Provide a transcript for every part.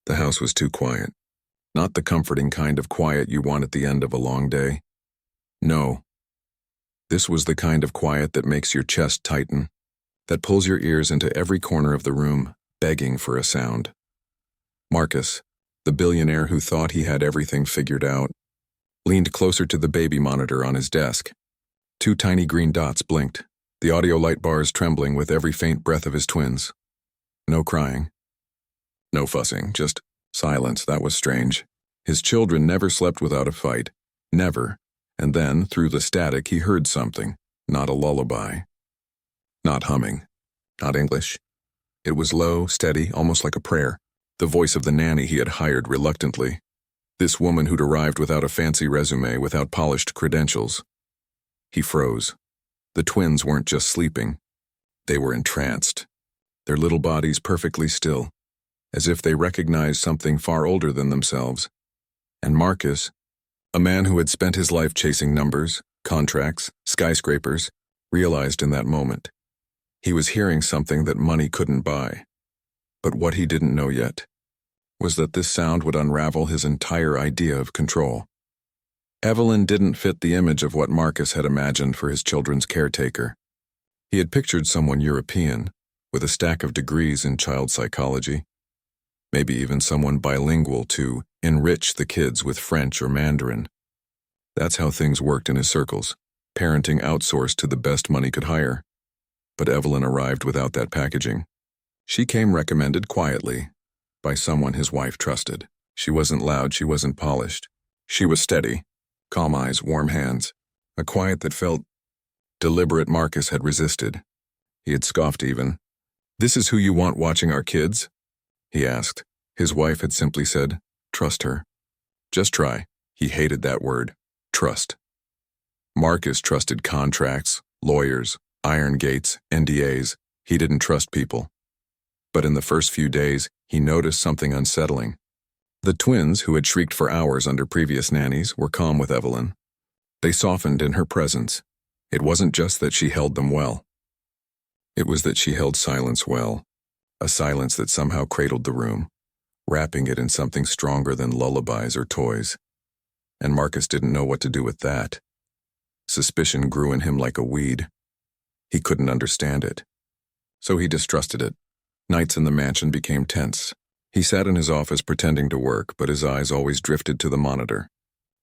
The house was too quiet. Not the comforting kind of quiet you want at the end of a long day. No. This was the kind of quiet that makes your chest tighten, that pulls your ears into every corner of the room, begging for a sound. Marcus, the billionaire who thought he had everything figured out, leaned closer to the baby monitor on his desk. Two tiny green dots blinked, the audio light bars trembling with every faint breath of his twins. No crying. No fussing, just silence. That was strange. His children never slept without a fight. Never. And then, through the static, he heard something. Not a lullaby. Not humming. Not English. It was low, steady, almost like a prayer. The voice of the nanny he had hired reluctantly. This woman who'd arrived without a fancy resume, without polished credentials. He froze. The twins weren't just sleeping. They were entranced. Their little bodies perfectly still, as if they recognized something far older than themselves. And Marcus, a man who had spent his life chasing numbers, contracts, skyscrapers, realized in that moment. He was hearing something that money couldn't buy. But what he didn't know yet was that this sound would unravel his entire idea of control. Evelyn didn't fit the image of what Marcus had imagined for his children's caretaker. He had pictured someone European, with a stack of degrees in child psychology, maybe even someone bilingual to enrich the kids with French or Mandarin. That's how things worked in his circles, parenting outsourced to the best money could hire. But Evelyn arrived without that packaging. She came recommended quietly, by someone his wife trusted. She wasn't loud, she wasn't polished. She was steady, calm eyes, warm hands, a quiet that felt deliberate. Marcus had resisted. He had scoffed even. "This is who you want watching our kids?" he asked. His wife had simply said, "Trust her. Just try." He hated that word, trust. Marcus trusted contracts, lawyers, iron gates, NDAs. He didn't trust people. But in the first few days, he noticed something unsettling. The twins, who had shrieked for hours under previous nannies, were calm with Evelyn. They softened in her presence. It wasn't just that she held them well. It was that she held silence well, a silence that somehow cradled the room, wrapping it in something stronger than lullabies or toys. And Marcus didn't know what to do with that. Suspicion grew in him like a weed. He couldn't understand it. So he distrusted it. Nights in the mansion became tense. He sat in his office pretending to work, but his eyes always drifted to the monitor.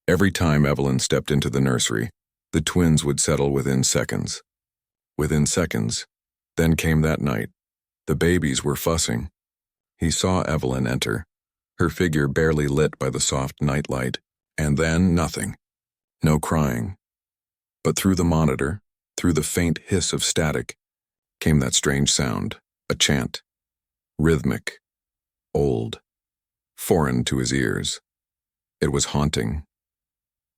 Every time Evelyn stepped into the nursery, the twins would settle within seconds. Within seconds. Then came that night. The babies were fussing. He saw Evelyn enter, her figure barely lit by the soft nightlight, and then nothing. No crying. But through the monitor, through the faint hiss of static, came that strange sound, a chant. Rhythmic, old, foreign to his ears. It was haunting,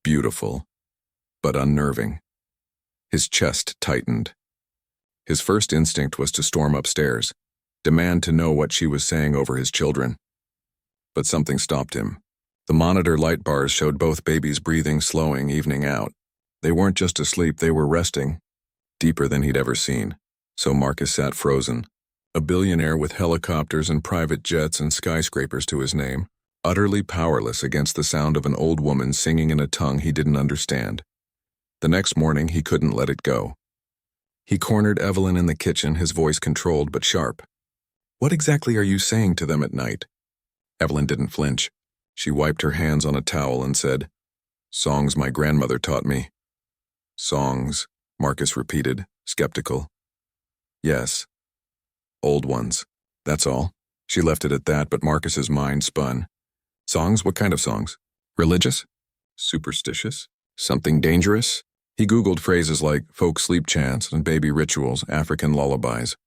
beautiful, but unnerving. His chest tightened. His first instinct was to storm upstairs, demand to know what she was saying over his children. But something stopped him. The monitor light bars showed both babies breathing, slowing, evening out. They weren't just asleep, they were resting, deeper than he'd ever seen. So Marcus sat frozen. A billionaire with helicopters and private jets and skyscrapers to his name, utterly powerless against the sound of an old woman singing in a tongue he didn't understand. The next morning, he couldn't let it go. He cornered Evelyn in the kitchen, his voice controlled but sharp. "What exactly are you saying to them at night?" Evelyn didn't flinch. She wiped her hands on a towel and said, "Songs my grandmother taught me." "Songs," Marcus repeated, skeptical. "Yes. Old ones. That's all." She left it at that, but Marcus's mind spun. "Songs? What kind of songs? Religious? Superstitious? Something dangerous?" He Googled phrases like folk sleep chants and baby rituals, African lullabies.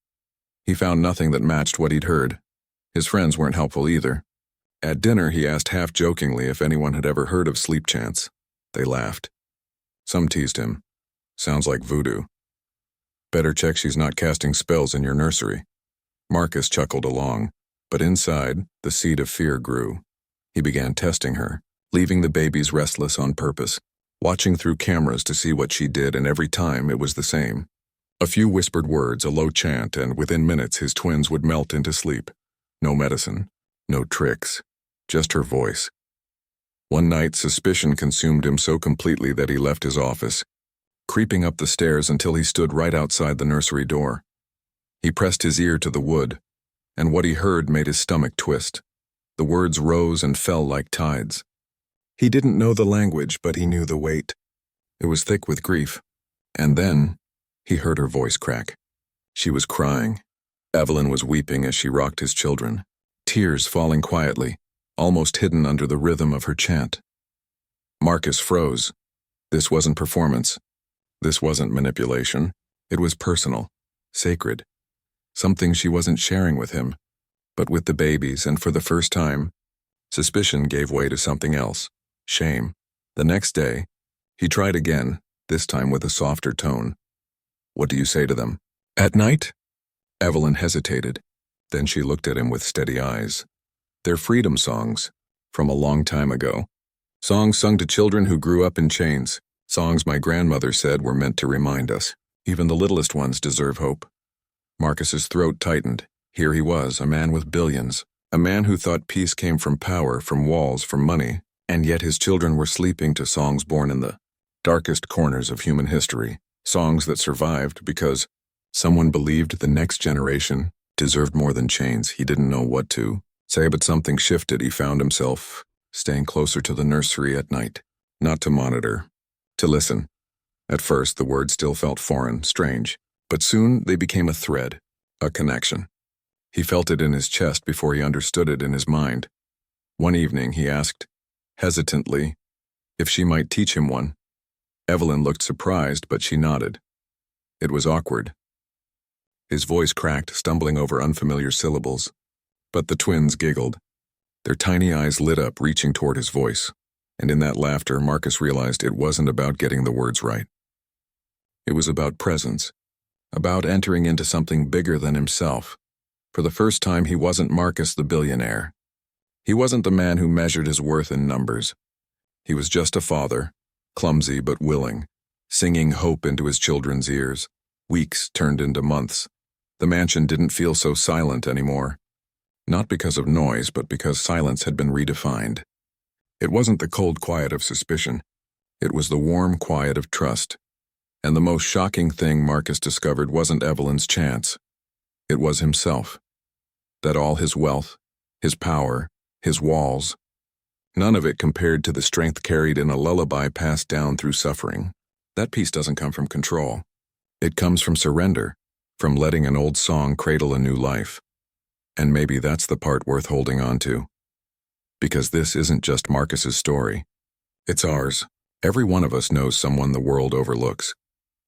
He found nothing that matched what he'd heard. His friends weren't helpful either. At dinner, he asked half-jokingly if anyone had ever heard of sleep chants. They laughed. Some teased him. "Sounds like voodoo." "Better check she's not casting spells in your nursery." Marcus chuckled along, but inside, the seed of fear grew. He began testing her, leaving the babies restless on purpose, watching through cameras to see what she did, and every time it was the same. A few whispered words, a low chant, and within minutes his twins would melt into sleep. No medicine, no tricks, just her voice. One night, suspicion consumed him so completely that he left his office, creeping up the stairs until he stood right outside the nursery door. He pressed his ear to the wood, and what he heard made his stomach twist. The words rose and fell like tides. He didn't know the language, but he knew the weight. It was thick with grief. And then, he heard her voice crack. She was crying. Evelyn was weeping as she rocked his children, tears falling quietly, almost hidden under the rhythm of her chant. Marcus froze. This wasn't performance. This wasn't manipulation. It was personal, sacred. Something she wasn't sharing with him, but with the babies, and for the first time, suspicion gave way to something else, shame. The next day, he tried again, this time with a softer tone. What do you say to them? At night? Evelyn hesitated. Then she looked at him with steady eyes. They're freedom songs, from a long time ago. Songs sung to children who grew up in chains. Songs my grandmother said were meant to remind us. Even the littlest ones deserve hope. Marcus's throat tightened. Here he was, a man with billions. A man who thought peace came from power, from walls, from money. And yet his children were sleeping to songs born in the darkest corners of human history. Songs that survived because someone believed the next generation deserved more than chains. He didn't know what to say, but something shifted. He found himself staying closer to the nursery at night, not to monitor, to listen. At first, the words still felt foreign, strange, but soon they became a thread, a connection. He felt it in his chest before he understood it in his mind. One evening, he asked, hesitantly, if she might teach him one. Evelyn looked surprised, but she nodded. It was awkward. His voice cracked, stumbling over unfamiliar syllables. But the twins giggled. Their tiny eyes lit up, reaching toward his voice. And in that laughter, Marcus realized it wasn't about getting the words right. It was about presence, about entering into something bigger than himself. For the first time, he wasn't Marcus the billionaire. He wasn't the man who measured his worth in numbers. He was just a father, clumsy but willing, singing hope into his children's ears. Weeks turned into months. The mansion didn't feel so silent anymore. Not because of noise, but because silence had been redefined. It wasn't the cold quiet of suspicion. It was the warm quiet of trust. And the most shocking thing Marcus discovered wasn't Evelyn's chance. It was himself. That all his wealth, his power, his walls, none of it compared to the strength carried in a lullaby passed down through suffering. That peace doesn't come from control. It comes from surrender, from letting an old song cradle a new life. And maybe that's the part worth holding on to. Because this isn't just Marcus's story. It's ours. Every one of us knows someone the world overlooks.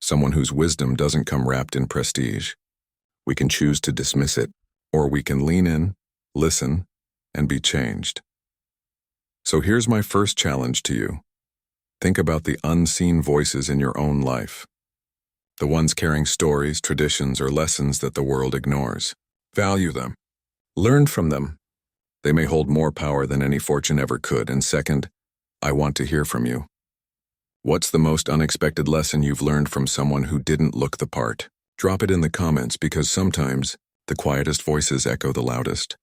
Someone whose wisdom doesn't come wrapped in prestige. We can choose to dismiss it, or we can lean in, listen, and be changed. So here's my first challenge to you. Think about the unseen voices in your own life. The ones carrying stories, traditions, or lessons that the world ignores. Value them. Learn from them. They may hold more power than any fortune ever could. And second, I want to hear from you. What's the most unexpected lesson you've learned from someone who didn't look the part? Drop it in the comments, because sometimes the quietest voices echo the loudest.